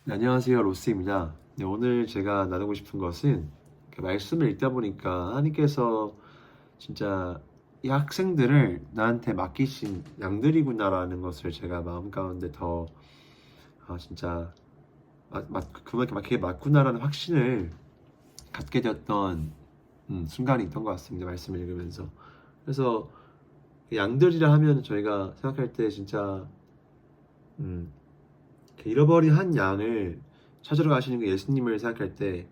네, 안녕하세요, 로스입니다. 네, 오늘 제가 나누고 싶은 것은 말씀을 읽다 보니까 하나님께서 진짜 이 학생들을 나한테 맡기신 양들이구나라는 것을 제가 마음 가운데 더 진짜 그게 맞구나라는 확신을 갖게 되었던 순간이 있던 것 같습니다. 말씀을 읽으면서. 그래서 양들이라 하면 저희가 생각할 때 진짜 음, 잃어버린 한 양을 찾으러 가시는 그 예수님을 생각할 때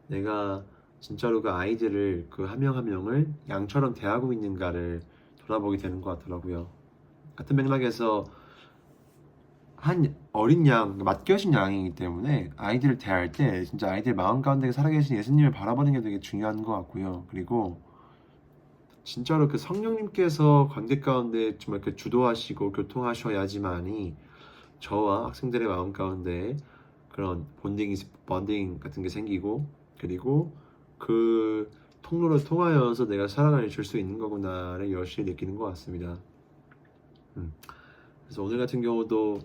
내가 진짜로 그 아이들을 그 한 명 한 명을 양처럼 대하고 있는가를 돌아보게 되는 것 같더라고요. 같은 맥락에서 한 어린 양, 맡겨진 양이기 때문에 아이들을 대할 때 진짜 아이들 마음 가운데 살아계신 예수님을 바라보는 게 되게 중요한 것 같고요. 그리고 진짜로 그 성령님께서 관계 가운데 정말 그 주도하시고 교통하셔야지만이 저와 학생들의 마음 가운데 그런 번딩 같은 게 생기고, 그리고 그 통로를 통하여서 내가 사랑을 줄 수 있는 거구나를 여실히 느끼는 것 같습니다. 그래서 오늘 같은 경우도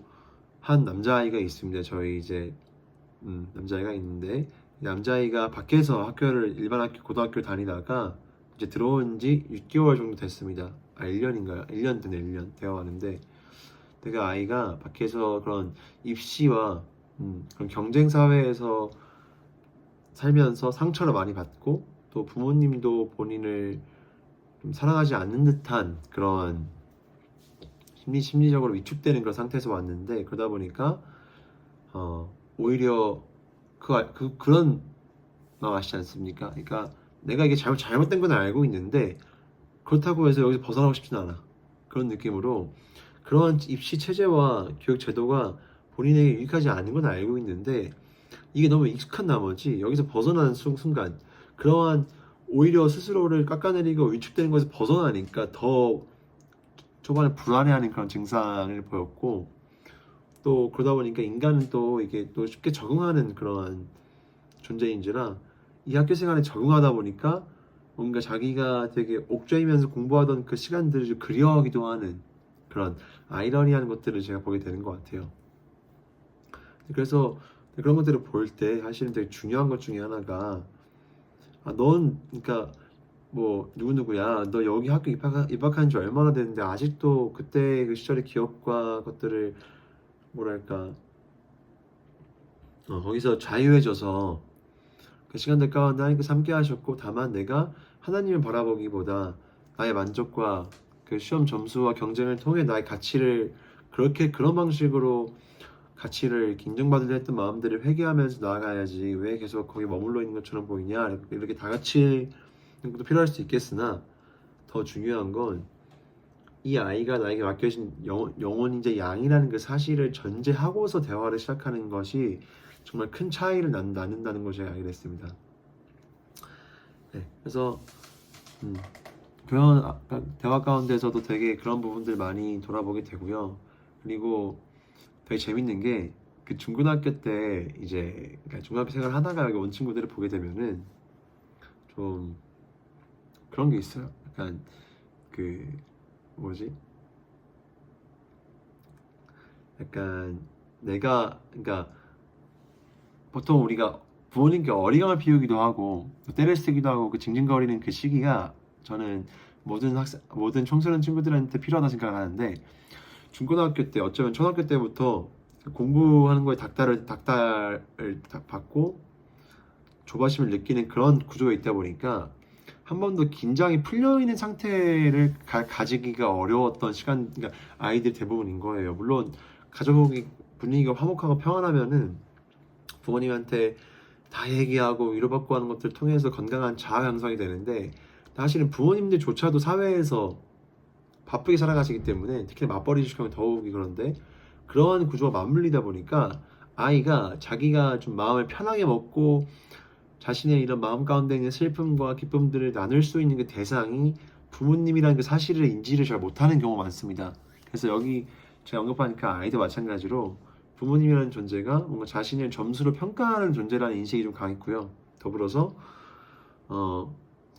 한 남자아이가 있습니다. 저희 이제 남자아이가 있는데, 이 남자아이가 밖에서 학교를 일반 학교 고등학교를 다니다가 이제 들어온 지 6개월 정도 됐습니다. 1년인가요? 1년 되네. 1년 되어가는데, 내가 아이가 밖에서 그런 입시와 그런 경쟁 사회에서 살면서 상처를 많이 받고, 또 부모님도 본인을 좀 사랑하지 않는 듯한 그런 심리적으로 위축되는 그런 상태에서 왔는데, 그러다 보니까 오히려 그런 마음 아시지 않습니까? 그러니까 내가 이게 잘못된 건 알고 있는데 그렇다고 해서 여기서 벗어나고 싶진 않아. 그런 느낌으로 그러한 입시 체제와 교육 제도가 본인에게 유익하지 않은 건 알고 있는데, 이게 너무 익숙한 나머지 여기서 벗어나는 순간 그러한 오히려 스스로를 깎아내리고 위축되는 것에서 벗어나니까 더 초반에 불안해하는 그런 증상을 보였고, 또 그러다 보니까 인간은 또 이게 또 쉽게 적응하는 그러한 존재인지라 이 학교 생활에 적응하다 보니까 뭔가 자기가 되게 옥죄이면서 공부하던 그 시간들을 좀 그리워하기도 하는 그런 아이러니한 것들을 제가 보게 되는 것 같아요. 그래서 그런 것들을 볼 때 사실은 되게 중요한 것 중에 하나가, 넌 그러니까 뭐 누구누구야, 너 여기 학교 입학한 지 얼마나 됐는데 아직도 그때 그 시절의 기억과 것들을 뭐랄까 거기서 자유해져서 그 시간들 가운데 하나님께서 함께 하셨고, 다만 내가 하나님을 바라보기보다 나의 만족과 그 시험 점수와 경쟁을 통해 나의 가치를 그렇게 그런 방식으로 가치를 이렇게 인정받으려 했던 마음들을 회개하면서 나아가야지, 왜 계속 거기 머물러 있는 것처럼 보이냐, 이렇게 다 같이 것도 필요할 수 있겠으나 더 중요한 건 이 아이가 나에게 맡겨진 영혼이자 양이라는 그 사실을 전제하고서 대화를 시작하는 것이 정말 큰 차이를 나눈다는 것을 알게 됐습니다. 네, 그래서 그런 대화 가운데서도 되게 그런 부분들 많이 돌아보게 되고요. 그리고 되게 재밌는 게 그 중고등학교 때 이제 그러니까 중학교 생활 하다가 여기 온 친구들을 보게 되면은 좀 그런 게 있어요. 약간 그 뭐지? 약간 내가 그러니까 보통 우리가 부모님께 어리광을 피우기도 하고 때를 쓰기도 하고 그 징징거리는 그 시기가, 저는 모든 청소년 친구들한테 필요하다 생각을 하는데, 중고등학교 때 어쩌면 초등학교 때부터 공부하는 거에 닥달을 받고 조바심을 느끼는 그런 구조가 있다 보니까 한 번도 긴장이 풀려 있는 상태를 가지기가 어려웠던 시간, 그러니까 아이들 대부분인 거예요. 물론 가족 분위기가 화목하고 평안하면은 부모님한테 다 얘기하고 위로받고 하는 것들을 통해서 건강한 자아 형성이 되는데, 사실은 부모님들조차도 사회에서 바쁘게 살아가시기 때문에 특히 맞벌이 주식하면 더욱이 그런데, 그러한 구조가 맞물리다 보니까 아이가 자기가 좀 마음을 편하게 먹고 자신의 이런 마음 가운데 있는 슬픔과 기쁨들을 나눌 수 있는 그 대상이 부모님이라는 그 사실을 인지를 잘 못하는 경우가 많습니다. 그래서 여기 제가 언급하니까 아이도 마찬가지로 부모님이라는 존재가 뭔가 자신의 점수로 평가하는 존재라는 인식이 좀 강했고요. 더불어서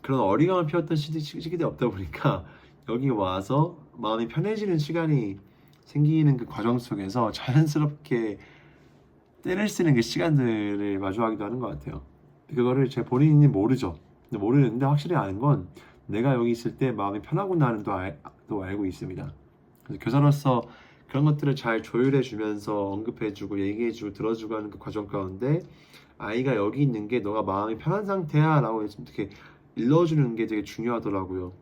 그런 어리광을 피웠던 시기들이 없다 보니까 여기 와서 마음이 편해지는 시간이 생기는 그 과정 속에서 자연스럽게 때를 쓰는 그 시간들을 마주하기도 하는 것 같아요. 그거를 제 본인이 모르죠. 근데 모르는데 확실히 아는 건 내가 여기 있을 때 마음이 편하구나 하는 또 알고 있습니다. 그래서 교사로서 그런 것들을 잘 조율해주면서 언급해주고 얘기해주고 들어주고 하는 그 과정 가운데 아이가 여기 있는 게 너가 마음이 편한 상태야 라고 이렇게 일러주는 게 되게 중요하더라고요.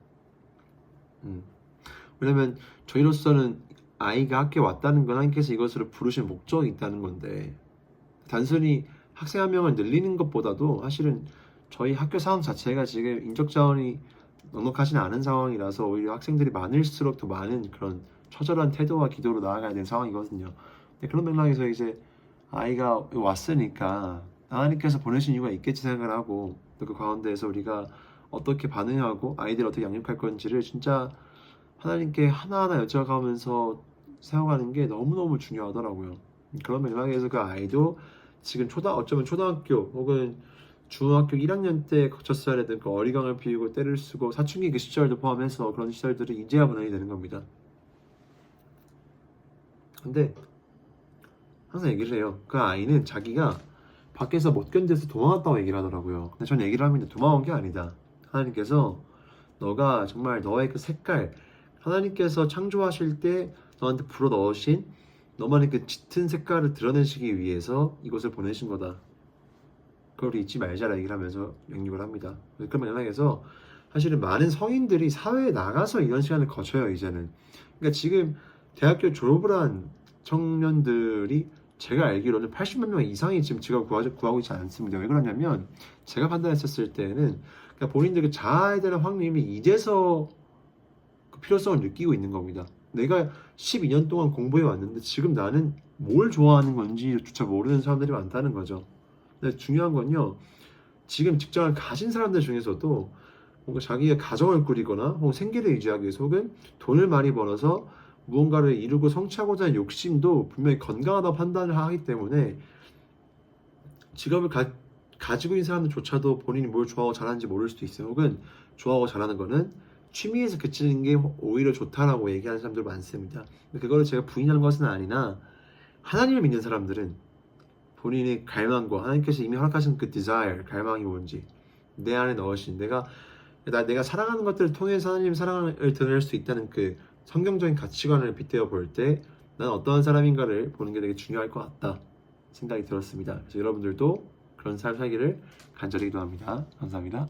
왜냐면 저희로서는 아이가 학교에 왔다는 건 하나님께서 이것을 부르신 목적이 있다는 건데 단순히 학생 한 명을 늘리는 것보다도 사실은 저희 학교 상황 자체가 지금 인적 자원이 넉넉하지는 않은 상황이라서 오히려 학생들이 많을수록 더 많은 그런 처절한 태도와 기도로 나아가야 되는 상황이거든요. 근데 그런 맥락에서 이제 아이가 왔으니까 하나님께서 보내신 이유가 있겠지 생각을 하고 또 그 가운데에서 우리가 어떻게 반응하고 아이들 어떻게 양육할 건지를 진짜 하나님께 하나하나 여쭤가면서 세워가는 게 너무너무 중요하더라고요. 그런 맥락에서 그 아이도 지금 어쩌면 초등학교 혹은 중학교 1학년 때 거쳤어야 했던 그 어리광을 피우고 때를 쓰고 사춘기 그 시절도 포함해서 그런 시절들이 이제야 분해이 되는 겁니다. 근데 항상 얘기를 해요. 그 아이는 자기가 밖에서 못 견뎌서 도망갔다고 얘기를 하더라고요. 근데 전 얘기를 하면 도망온 게 아니다. 하나님께서 너가 정말 너의 그 색깔 하나님께서 창조하실 때 너한테 불어넣으신 너만의 그 짙은 색깔을 드러내시기 위해서 이것을 보내신 거다. 그걸 잊지 말자라 얘기를 하면서 양육을 합니다. 그런 맥락에서 사실은 많은 성인들이 사회에 나가서 이런 시간을 거쳐요. 이제는. 그러니까 지금 대학교 졸업을 한 청년들이 제가 알기로는 80만 명 이상이 지금 직업을 구하고 있지 않습니다. 왜 그러냐면 제가 판단했었을 때는 그러니까 본인들 그 자아에 대한 확립이 이제서 그 필요성을 느끼고 있는 겁니다. 내가 12년 동안 공부해 왔는데 지금 나는 뭘 좋아하는 건지조차 모르는 사람들이 많다는 거죠. 근데 중요한 건요, 지금 직장을 가진 사람들 중에서도 뭔가 자기의 가정을 꾸리거나 혹은 생계를 유지하기 위해서 혹은 돈을 많이 벌어서 무언가를 이루고 성취하고자 하는 욕심도 분명히 건강하다고 판단을 하기 때문에 직업을 가지고 있는 사람들조차도 본인이 뭘 좋아하고 잘하는지 모를 수도 있어요. 혹은 좋아하고 잘하는 거는 취미에서 그치는 게 오히려 좋다라고 얘기하는 사람들 많습니다. 그거를 제가 부인하는 것은 아니나 하나님을 믿는 사람들은 본인의 갈망과 하나님께서 이미 허락하신 그 desire, 갈망이 뭔지 내 안에 넣으신 내가 사랑하는 것들을 통해서 하나님 사랑을 드러낼 수 있다는 그 성경적인 가치관을 빗대어 볼 때 난 어떠한 사람인가를 보는 게 되게 중요할 것 같다 생각이 들었습니다. 그래서 여러분들도 그런 삶 살기를 간절히 기도합니다. 감사합니다.